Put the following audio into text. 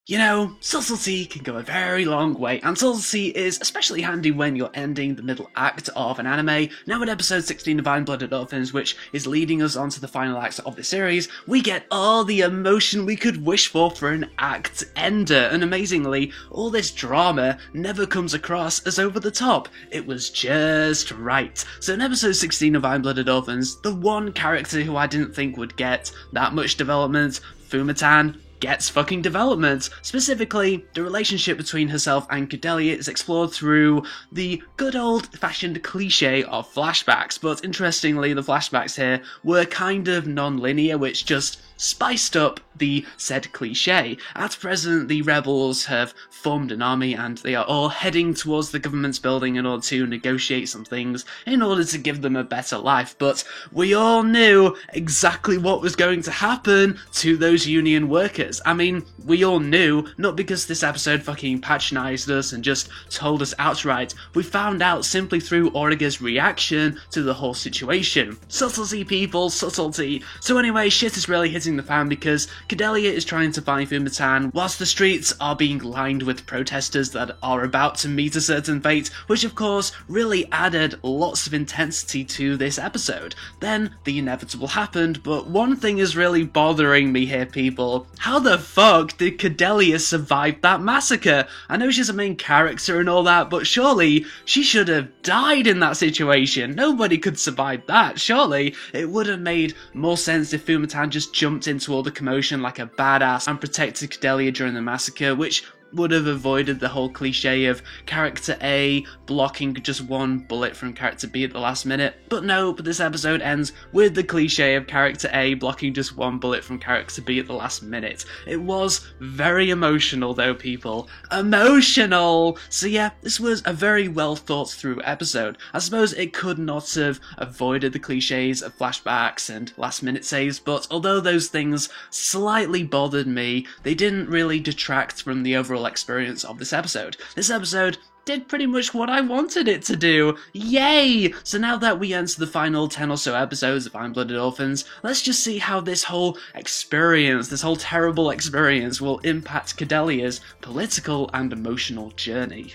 You know, subtlety can go a very long way, and subtlety is especially handy when you're ending the middle act of an anime. Now in episode 16 of Vine Blooded Orphans, which is leading us onto the final act of the series, we get all the emotion we could wish for an act ender, and amazingly, all this drama never comes across as over the top. It was just right. So in episode 16 of Vine Blooded Orphans, the one character who I didn't think would get that much development, Fumatan, gets fucking development. Specifically, the relationship between herself and Cordelia is explored through the good old-fashioned cliche of flashbacks, but interestingly, the flashbacks here were kind of non-linear, which just spiced up the said cliche. At present, the rebels have formed an army and they are all heading towards the government's building in order to negotiate some things in order to give them a better life, but we all knew exactly what was going to happen to those union workers. I mean, we all knew, not because this episode fucking patronised us and just told us outright, we found out simply through Auriga's reaction to the whole situation. Subtlety, people, subtlety. So anyway, shit is really hitting the fan because Cordelia is trying to find Fumatan whilst the streets are being lined with protesters that are about to meet a certain fate, which of course really added lots of intensity to this episode. Then the inevitable happened, but one thing is really bothering me here, people. How the fuck did Cordelia survive that massacre? I know she's a main character and all that, but surely she should have died in that situation. Nobody could survive that, surely. It would have made more sense if Fumatan just jumped into all the commotion like a badass and protected Cordelia during the massacre, which would have avoided the whole cliche of character A blocking just one bullet from character B at the last minute. But no, this episode ends with the cliche of character A blocking just one bullet from character B at the last minute. It was very emotional though, people. Emotional! So yeah, this was a very well thought through episode. I suppose it could not have avoided the cliches of flashbacks and last minute saves, but although those things slightly bothered me, they didn't really detract from the overall experience of this episode. This episode did pretty much what I wanted it to do. Yay! So now that we enter the final 10 or so episodes of Vine Blooded Orphans, let's just see how this whole experience, this whole terrible experience, will impact Cordelia's political and emotional journey.